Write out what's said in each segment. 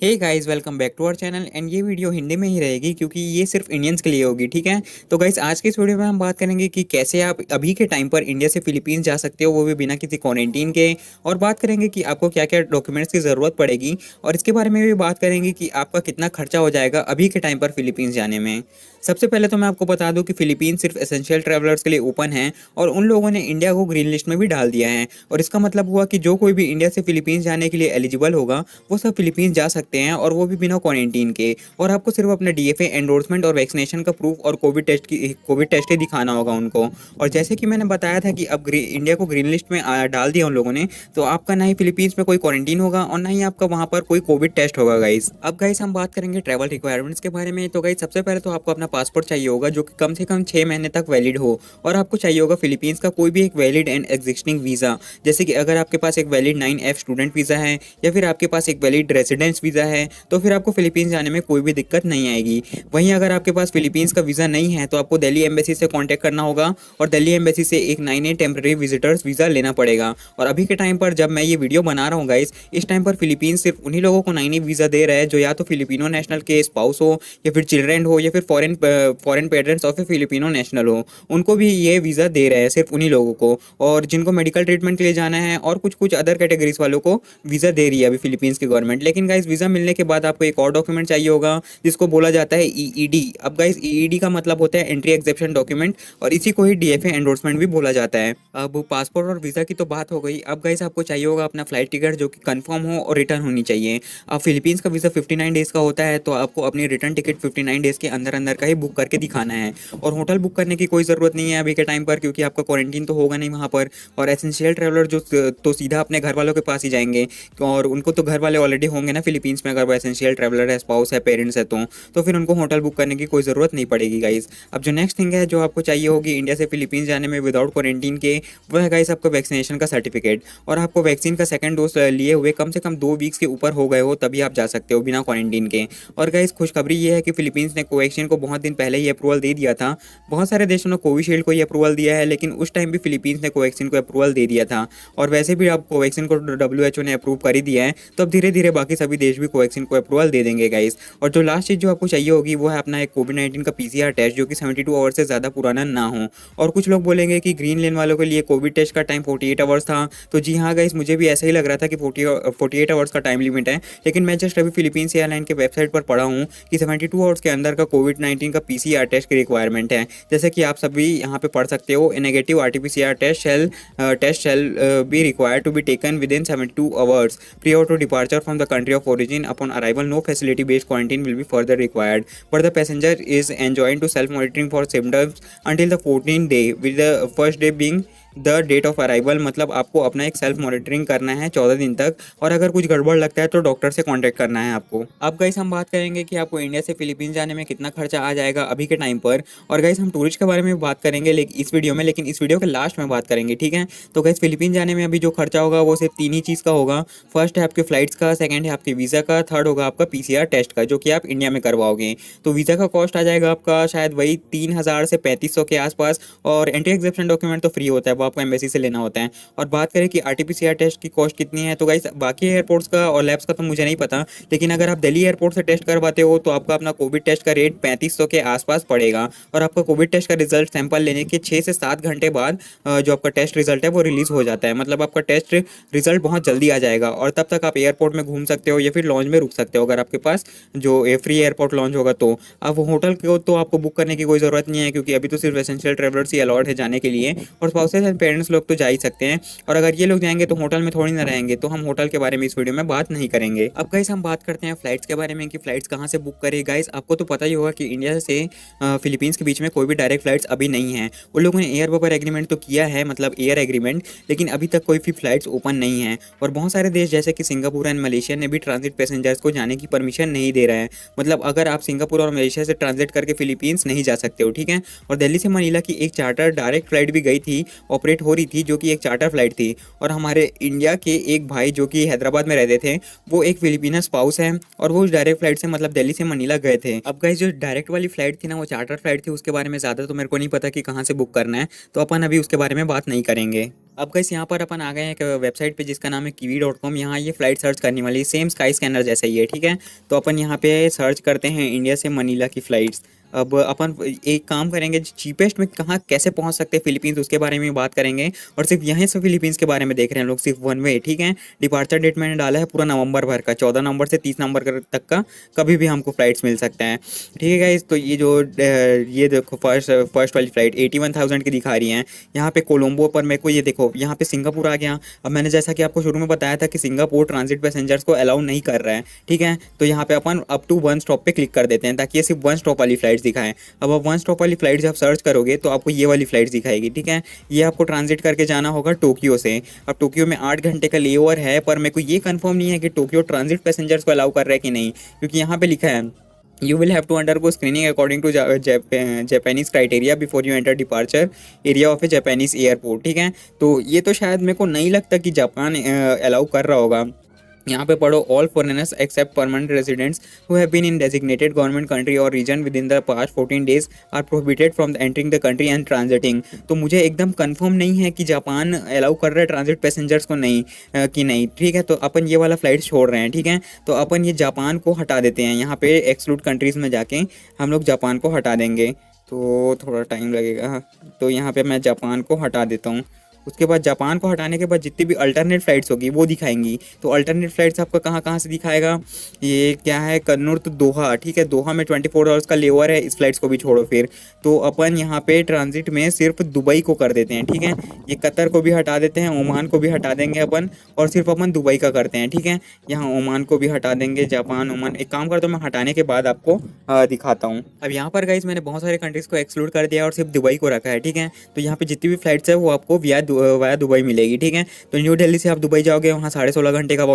Hey guys, welcome back to our channel. And ये video Hindi में ही रहेगी क्योंकि ये सिर्फ इंडियंस के लिए होगी, ठीक है। तो गाइस, आज के इस वीडियो में हम बात करेंगे कि कैसे आप अभी के टाइम पर इंडिया से फिलीपींस जा सकते हो, वो भी बिना किसी क्वारंटीन के। और बात करेंगे कि आपको क्या क्या डॉक्यूमेंट्स की ज़रूरत पड़ेगी, और इसके बारे में भी बात करेंगे कि आपका कितना खर्चा हो जाएगा अभी के टाइम पर फिलीपींस जाने में। सबसे पहले तो मैं आपको बता दूं कि फिलीपींस सिर्फ एसेंशियल ट्रैवलर्स के लिए ओपन है, और उन लोगों ने इंडिया को ग्रीन लिस्ट में भी डाल दिया है। और इसका मतलब हुआ कि जो कोई भी इंडिया से फिलीपींस जाने के लिए एलिजिबल होगा, वो सब फिलीपींस जा सकते हैं, और वो भी बिना क्वारंटीन के। और आपको सिर्फ अपना डीएफए एंडोर्समेंट और वैक्सीनेशन का प्रूफ और कोविड टेस्ट ही दिखाना होगा उनको। और जैसे कि मैंने बताया था कि अब इंडिया को ग्रीन लिस्ट में डाल दिया उन लोगों ने, तो आपका ना ही फिलीपींस में कोई क्वारंटीन होगा और ना ही आपका वहाँ पर कोई कोविड टेस्ट होगा गाइस। अब गाइस, हम बात करेंगे ट्रैवल रिक्वायरमेंट्स के बारे में। तो गाइस, सबसे पहले तो आपको अपना पासपोर्ट चाहिए होगा, जो कि कम से कम 6 महीने तक वैलिड हो। और आपको चाहिए होगा फिलीपींस का कोई भी एक वैलिड एंड एग्जिस्टिंग वीज़ा। जैसे कि अगर आपके पास एक वैलिड 9F स्टूडेंट वीज़ा है, या फिर आपके पास एक वैलिड रेजिडेंस वीज़ा है, तो फिर आपको फिलीपींस जाने में कोई भी दिक्कत नहीं आएगी। वहीं अगर आपके पास फिलीपींस का वीज़ा नहीं है, तो आपको दिल्ली एम्बेसी से कांटेक्ट करना होगा, और दिल्ली एम्बेसी से एक 9A टेम्पररी विजिटर्स वीज़ा लेना पड़ेगा। और अभी के टाइम पर जब मैं ये वीडियो बना रहा हूँ गाइस, इस टाइम पर फिलीपींस सिर्फ उन्हीं लोगों को 9A वीज़ा दे रहा है जो या तो फिलिपिनो नेशनल के स्पाउस हो, या फिर चिल्ड्रेन हो, या फिर foreign parents of A Filipino national हो। उनको भी ये वीज़ा दे रहे हैं सिर्फ उन्हीं लोगों को, और जिनको मेडिकल ट्रीटमेंट के लिए जाना है, और कुछ कुछ अदर कैटेगरीज वालों को वीज़ा दे रही है अभी फिलीपींस की गवर्नमेंट। लेकिन गाइस, वीज़ा मिलने के बाद आपको एक और डॉक्यूमेंट चाहिए होगा, जिसको बोला जाता है ईईडी। अब गाइस, ईईडी का मतलब होता है एंट्री एक्सेप्शन डॉक्यूमेंट, और इसी को ही डीएफए एंडोर्समेंट भी बोला जाता है। अब पासपोर्ट और वीज़ा की तो बात हो गई। अब गाइस, आपको चाहिए होगा अपना फ्लाइट टिकट, जो कि कंफर्म हो और रिटर्न होनी चाहिए। अब फिलीपींस का वीज़ा 59 डेज़ का होता है, तो आपको अपनी रिटर्न टिकट 59 डेज़ के अंदर अंदर का ही बुक करके दिखाना है। और होटल बुक करने की कोई ज़रूरत नहीं है अभी के टाइम पर, क्योंकि आपका क्वारंटीन तो होगा नहीं वहाँ पर। और एसेंशियल ट्रैवलर जो तो सीधा अपने घर वालों के पास ही जाएंगे, और उनको तो घर वाले ऑलरेडी होंगे ना फिलीपींस में, अगर वो एसेंशियल ट्रैवलर है, स्पाउस है, पेरेंट्स है, तो फिर उनको होटल बुक करने की कोई ज़रूरत नहीं पड़ेगी गाइस। अब जो नेक्स्ट थिंग है जो आपको चाहिए होगी इंडिया से फिलीपींस जाने में विदाउट क्वारंटीन के, वो है गाइस आपका वैक्सीनेशन का सर्टिफिकेट। और आपको वैक्सीन का सेकंड डोज लिए हुए कम से कम 2 वीक्स के ऊपर हो गए हो, तभी आप जा सकते हो बिना क्वारंटीन के। और गाइस, खुशखबरी ये है कि फिलीपींस ने कोवैक्सीन को बहुत दिन पहले ही अप्रूवल दे दिया था। बहुत सारे देशों ने कोविशील्ड को ही अप्रूवल दिया है, लेकिन उस टाइम भी फिलीपींस ने कोवैक्सीन को अप्रूवल दे दिया था। और वैसे भी अब कोवैक्सीन को WHO ने अप्रूव कर ही दिया है, तो अब धीरे धीरे बाकी सभी देश भी कोवैक्सीन को अप्रूवल दे देंगे गाइस। और जो लास्ट चीज़ जो आपको चाहिए होगी, वो है अपना एक कोविड-19 का PCR टेस्ट, जो कि 72 आवर्स से ज़्यादा पुराना ना हो। और कुछ लोग बोलेंगे कि ग्रीन लेन वालों के लिए कोविड टेस्ट का टाइम 48 आवर्स था, तो जी हाँ गाइस, मुझे भी ऐसा ही लग रहा था कि 48 आवर्स का टाइम लिमिट है। लेकिन मैं जस्ट अभी फिलीपींस एयरलाइन के वेबसाइट पर पढ़ा हूँ कि 72 आवर्स के अंदर का कोविड-19 का PCR टेस्ट की रिक्वायरमेंट है। जैसे कि आप सभी यहाँ पे पढ़ सकते हो, a negative RT-PCR test shall be required to be taken within 72 hours prior to departure from the country of origin. Upon arrival, no facility-based quarantine will be further required, but the passenger is enjoined to self-monitoring for symptoms until the 14th day, with the first day being the date of arrival. मतलब आपको अपना एक self monitoring करना है 14 दिन तक, और अगर कुछ गड़बड़ लगता है तो डॉक्टर से कांटेक्ट करना है आपको। अब गाइस, हम बात करेंगे कि आपको इंडिया से फिलीपींस जाने में कितना खर्चा आ जाएगा अभी के टाइम पर। और गाइस, हम टूरिस्ट के बारे में बात करेंगे इस वीडियो में, लेकिन इस वीडियो के लास्ट में बात करेंगे, ठीक है। तो गाइस, फिलीपींस जाने में अभी जो खर्चा होगा वो सिर्फ 3 ही चीज़ का होगा। फर्स्ट है आपके फ्लाइट्स का, सेकंड है आपके वीज़ा का, थर्ड होगा आपका PCR टेस्ट का, जो कि आप इंडिया में करवाओगे। तो वीज़ा का कॉस्ट आ जाएगा आपका शायद वही 3000 से 3500 के आसपास। और एंट्री एग्जेप्शन डॉक्यूमेंट तो फ्री होता है, वो आपको एम्बेसी से लेना होता है। और बात करें कि RT-PCR टेस्ट की कॉस्ट कितनी है, तो गाइस बाकी एयरपोर्ट्स का और लैब्स का तो मुझे नहीं पता, लेकिन अगर आप दिल्ली एयरपोर्ट से टेस्ट करवाते हो तो आपका अपना कोविड टेस्ट का रेट 3500 के आसपास पड़ेगा। और आपका कोविड टेस्ट का रिजल्ट सैंपल लेने के 6 से 7 घंटे बाद जो आपका टेस्ट रिजल्ट है वो रिलीज हो जाता है। मतलब आपका टेस्ट रिजल्ट बहुत जल्दी आ जाएगा, और तब तक आप एयरपोर्ट में घूम सकते हो या फिर लॉन्च में रुक सकते हो, अगर आपके पास जो फ्री एयरपोर्ट लॉन्च होगा तो। अब होटल को तो आपको बुक करने की कोई ज़रूरत नहीं है, क्योंकि अभी तो सिर्फ एसेंशियल ट्रैवलर्स ही अलाउड है जाने के लिए, और स्पाउसेस एंड पेरेंट्स लोग तो जा ही सकते हैं। और अगर ये लोग जाएंगे तो होटल में थोड़ी ना रहेंगे, तो हम होटल के बारे में इस वीडियो में बात नहीं करेंगे। अब गाइस, हम बात करते हैं फ्लाइट्स के बारे में कि फ्लाइट्स कहाँ से बुक करें। गाइस, आपको तो पता ही होगा कि इंडिया से फिलीपींस के बीच में कोई भी डायरेक्ट फ्लाइट्स अभी नहीं है। उन लोगों ने एयर बबल एग्रीमेंट तो किया है, मतलब एयर एग्रीमेंट, लेकिन अभी तक कोई भी फ्लाइट्स ओपन नहीं है। और बहुत सारे देश जैसे कि सिंगापुर एंड मलेशिया ने भी ट्रांजिट पैसेंजर्स को जाने की परमिशन नहीं दे रहा है। मतलब अगर आप सिंगापुर और मलेशिया से ट्रांजिट करके फिलीपींस नहीं जा सकते हो, ठीक है। और दिल्ली से मनीला की एक चार्टर डायरेक्ट फ्लाइट भी गई थी, ऑपरेट हो रही थी, जो कि एक चार्टर फ्लाइट थी। और हमारे इंडिया के एक भाई जो कि हैदराबाद में रहते थे, वो एक फिलिपिनो स्पाउस है, और वो डायरेक्ट फ्लाइट से मतलब दिल्ली से मनीला गए थे। अब गाइस जो डायरेक्ट वाली फ्लाइट थी ना, वो चार्टर फ्लाइट थी, उसके बारे में ज़्यादा तो मेरे को नहीं पता कि कहाँ से बुक करना है, तो अपन अभी उसके बारे में बात नहीं करेंगे। अब गाइस यहाँ पर अपन आ गए हैं एक वेबसाइट पे जिसका नाम है kiwi.com। यहाँ ये फ्लाइट सर्च करने वाली सेम स्काई स्कैनर जैसा ही है, ठीक है। तो अपन यहाँ पे सर्च करते हैं इंडिया से मनीला की फ़्लाइट्स। अब अपन एक काम करेंगे, चीपेस्ट में कहाँ कैसे पहुँच सकते हैं फ़िलीपींस, उसके बारे में बात करेंगे। और सिर्फ यहीं से फ़िलीपींस के बारे में देख रहे हैं लोग, सिर्फ वन वे, ठीक है। डिपार्चर डेट मैंने डाला है पूरा नवंबर भर का, 14 नवंबर से 30 नवंबर तक का, कभी भी हमको फ़्लाइट्स मिल सकता है, ठीक है गाइस। तो ये जो ये देखो फर्स्ट वाली फ़्लाइट 81,000 की दिखा रही हैं। यहाँ पे कोलंबो पर मेरे को ये देखो, यहाँ पे सिंगापुर आ गया। अब मैंने जैसा कि आपको शुरू में बताया था कि सिंगापुर ट्रांजिट पैसेंजर्स को अलाउ नहीं कर रहा है, ठीक है। तो यहाँ पे अपन अप टू वन स्टॉप पे क्लिक कर देते हैं, ताकि ये सिर्फ वन स्टॉप वाली फ्लाइट्स दिखाएं। अब आप वन स्टॉप वाली फ्लाइट जब सर्च करोगे तो आपको ये वाली फ्लाइट्स दिखाएगी, ठीक है। ये आपको ट्रांजिट करके जाना होगा टोक्यो से। अब टोक्यो में 8 घंटे का लेओवर है, पर मेरे को ये कंफर्म नहीं है कि टोक्यो ट्रांजिट पैसेंजर्स को अलाउ कर रहा है कि नहीं, क्योंकि यहाँ पे लिखा है you will have to undergo screening according to Japanese criteria before you enter departure area of a Japanese airport, ठीक है। तो ये तो शायद मेरे को नहीं लगता कि जापान अलाउ कर रहा होगा। यहाँ पे पढ़ो, all foreigners except permanent residents who have been in designated government country or region within the past 14 days are prohibited from entering the country and transiting. तो मुझे एकदम कंफर्म नहीं है कि जापान अलाउ कर रहा है ट्रांजिट पैसेंजर्स को नहीं कि नहीं, ठीक है। तो अपन ये वाला फ्लाइट छोड़ रहे हैं, ठीक है। तो अपन ये जापान को हटा देते हैं, यहाँ पे एक्सक्लूड कंट्रीज़ में जाके हम लोग जापान को हटा देंगे, तो थोड़ा टाइम लगेगा। तो यहाँ पर मैं जापान को हटा देता हूँ। उसके बाद जापान को हटाने के बाद जितनी भी अल्टरनेट फ़्लाइट्स होगी वो दिखाएंगी। तो अल्टरनेट फ़्लाइट्स आपका कहाँ कहाँ से दिखाएगा, ये क्या है, कन्नूर तो दोहा, ठीक है। दोहा में 24 आवर्स का लेवर है, इस फ्लाइट्स को भी छोड़ो फिर। तो अपन यहाँ पे ट्रांजिट में सिर्फ दुबई को कर देते हैं, ठीक है। ये कतर को भी हटा देते हैं, ओमान को भी हटा देंगे अपन, और सिर्फ अपन दुबई का करते हैं, ठीक है। यहाँ ओमान को भी हटा देंगे, जापान, ओमान। एक काम करता हूँ, मैं हटाने के बाद आपको दिखाता हूँ। अब यहाँ पर गाइस मैंने बहुत सारे कंट्रीज़ को एक्सक्लूड कर दिया और सिर्फ दुबई को रखा है, ठीक है। तो यहाँ पे जितनी भी फ्लाइट्स है वो आपको वाया दुबई मिलेगी, ठीक है। तो न्यू दिल्ली से आप दुबई जाओगे, वहाँ 16.5 घंटे का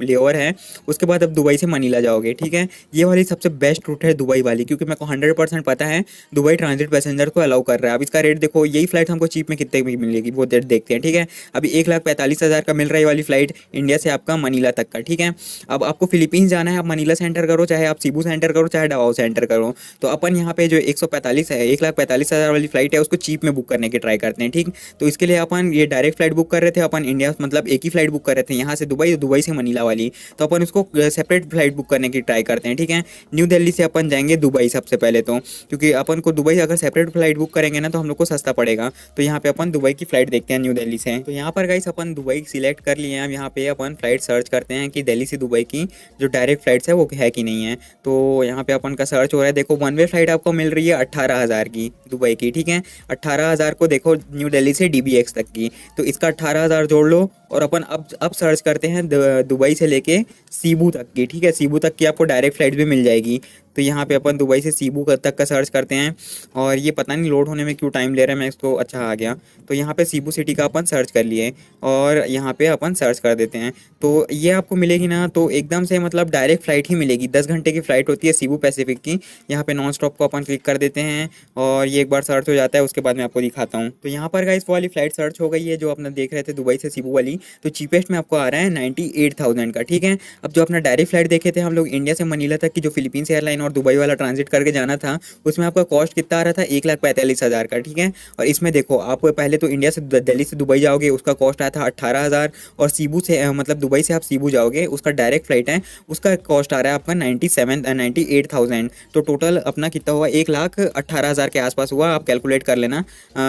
लेओवर है। उसके बाद आप दुबई से मनीला जाओगे, ठीक है। ये वाली सबसे बेस्ट रूट है दुबई वाली, क्योंकि मेरे को 100% पता है दुबई ट्रांजिट पैसेंजर को अलाउ कर रहा है। अब इसका रेट देखो, यही फ्लाइट हमको चीप में कितने में मिलेगी वो रेट देखते हैं, ठीक है। अभी 1,45,000 का मिल रहा है ये वाली फ्लाइट इंडिया से आपका मनीला तक का, ठीक है। अब आपको फिलीपींस जाना है, आप मनीला से एंटर करो, चाहे आप सीबू से एंटर करो, चाहे डावाओ से एंटर करो। तो अपन यहाँ पे जो 145 है, 1,45,000 वाली फ्लाइट है, उसको चीप में बुक करने की ट्राई करते हैं, ठीक। तो इसके लिए अपन ये डायरेक्ट फ्लाइट बुक कर रहे थे, अपन इंडिया मतलब एक ही फ्लाइट बुक कर रहे थे यहाँ से दुबई, दुबई से मनीला वाली। तो अपन उसको सेपरेट फ्लाइट बुक करने की ट्राई करते हैं, ठीक है। न्यू दिल्ली से अपन जाएंगे दुबई सबसे पहले, तो क्योंकि अपन को दुबई अगर सेपरेट फ्लाइट बुक करेंगे ना तो हम लोग को सस्ता पड़ेगा। तो यहाँ पे अपन दुबई की फ्लाइट देखते हैं न्यू दिल्ली से। तो यहाँ पर गाइस अपन दुबई सिलेक्ट कर लिए हैं। अब यहाँ पे अपन फ्लाइट सर्च करते हैं कि दिल्ली से दुबई की जो डायरेक्ट फ्लाइट्स है वो है कि नहीं है। तो यहाँ पे अपन का सर्च हो रहा है। देखो वन वे फ्लाइट आपको मिल रही है 18,000 की दुबई की, ठीक है। 18,000 को देखो न्यू दिल्ली से DBX तक की, तो इसका 18,000 जोड़ लो। और अपन अब सर्च करते हैं दुबई से लेके सीबू तक की, ठीक है। सीबू तक की आपको डायरेक्ट फ्लाइट भी मिल जाएगी। तो यहाँ पे अपन दुबई से सीबू तक का सर्च करते हैं, और ये पता नहीं लोड होने में क्यों टाइम ले रहा है। मैं इसको, अच्छा आ गया। तो यहाँ पे सीबू सिटी का अपन सर्च कर लिए, और यहाँ पे अपन सर्च कर देते हैं। तो ये आपको मिलेगी ना, तो एकदम से मतलब डायरेक्ट फ़्लाइट ही मिलेगी। 10 घंटे की फ़्लाइट होती है सीबू पैसिफिक की। यहाँ पे नॉन स्टॉप को अपन क्लिक कर देते हैं, और ये एक बार सर्च हो जाता है, उसके बाद मैं आपको दिखाता हूँ। तो यहाँ पर गाइस वाली फ़्लाइट सर्च हो गई है जो अपना देख रहे थे दुबई से सीबू वाली। तो चीपेस्ट में आपको आ रहा है 98,000 का, ठीक है। अब जो अपना डायरेक्ट फ्लाइट देखे थे हम लोग इंडिया से मनीला तक की, जो फिलीपींस एयरलाइन और दुबई वाला ट्रांजिट करके जाना था, उसमें आपका कॉस्ट कितना आ रहा था, 1,45,000 का, ठीक है। और इसमें देखो, आप पहले तो इंडिया से दिल्ली से दुबई जाओगे, उसका कॉस्ट आया था 18,000। और सीबू से मतलब दुबई से आप सीबू जाओगे, उसका डायरेक्ट फ्लाइट है, उसका कॉस्ट आ रहा है आपका 98,000। तो टोटल अपना कितना हुआ, 1,18,000 के आसपास हुआ। आप कैलकुलेट कर लेना,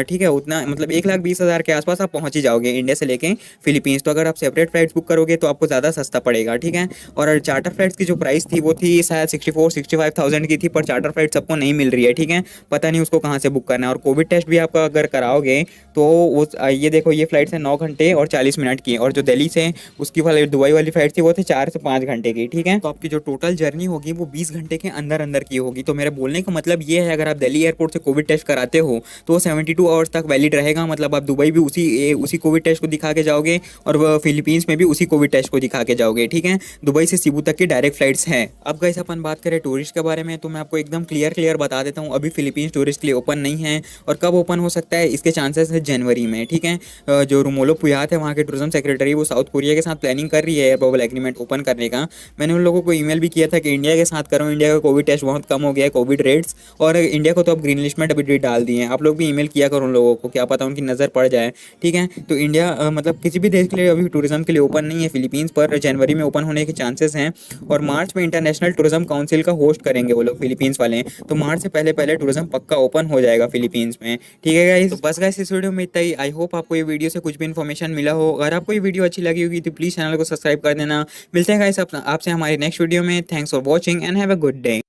ठीक है। उतना मतलब 1,20,000 के आसपास आप पहुँच ही जाओगे इंडिया से लेके फिलीपींस। तो अगर आप सेपरेट फ्लाइट्स बुक करोगे तो आपको ज़्यादा सस्ता पड़ेगा, ठीक है। और चार्टर फ्लाइट्स की जो प्राइस थी वो थी शायद 64-65,000 की थी, पर चार्टर फ्लाइट सबको नहीं मिल रही है, ठीक है। पता नहीं उसको कहाँ से बुक करना है। और कोविड टेस्ट भी आपका अगर कराओगे तो वो ये देखो, ये फ्लाइट्स है 9 घंटे और 40 मिनट की, और जो दिल्ली से उसकी वाली दुबई वाली फ्लाइट थी वो थी 4 से 5 घंटे की, ठीक है। तो आपकी जो टोटल जर्नी होगी वो 20 घंटे के अंदर अंदर की होगी। तो मेरे बोलने का मतलब ये है, अगर आप दिल्ली एयरपोर्ट से कोविड टेस्ट कराते हो तो वो 72 आवर्स तक वैलिड रहेगा। मतलब आप दुबई भी उसी कोविड टेस्ट को दिखा के जाओगे, और वो फिलीपींस में भी उसी कोविड टेस्ट को दिखा के जाओगे, ठीक है। दुबई से सीबू तक की डायरेक्ट फ्लाइट्स हैं। अब गाइस अपन बात करें टूरिस्ट के बारे में, तो मैं आपको एकदम क्लियर बता देता हूँ, अभी फिलीपींस टूरिस्ट के लिए ओपन नहीं है। और कब ओपन हो सकता है, इसके चांसेस है जनवरी में, ठीक है। जो रोमुलो पुयात है वहाँ के टूरिज्म सेक्रेटरी, वो साउथ कोरिया के साथ प्लानिंग कर रही है बबल एग्रीमेंट ओपन करने का। मैंने उन लोगों को ईमेल भी किया था कि इंडिया के साथ करो, इंडिया का कोविड टेस्ट बहुत कम हो गया है, कोविड रेट्स, और इंडिया को तो अब ग्रीन लिस्ट में अभी डाल दिए हैं। आप लोग भी ईमेल किया करो उन लोगों को, क्या पता उनकी नज़र पड़ जाए, ठीक है। तो इंडिया मतलब किसी भी देश के लिए अभी टूरिज्म के लिए ओपन नहीं है फिलीपींस, पर जनवरी में ओपन होने के चांसेस हैं। और मार्च में इंटरनेशनल टूरिज्म काउंसिल का होस्ट करेंगे वो लोग, फिलीपींस वाले, तो मार्च से पहले पहले टूरिज्म पक्का ओपन हो जाएगा फिलीपींस में, ठीक है गाइस। तो बस गाइस इस वीडियो में इतना ही। आई होप आपको ये वीडियो से कुछ भी इन्फॉर्मेशन मिला हो। अगर आपको ये वीडियो अच्छी लगी होगी तो प्लीज़ चैनल को सब्सक्राइब कर देना। मिलते हैं गाइस आपसे हमारे नेक्स्ट वीडियो में। Thanks for watching and have a good day.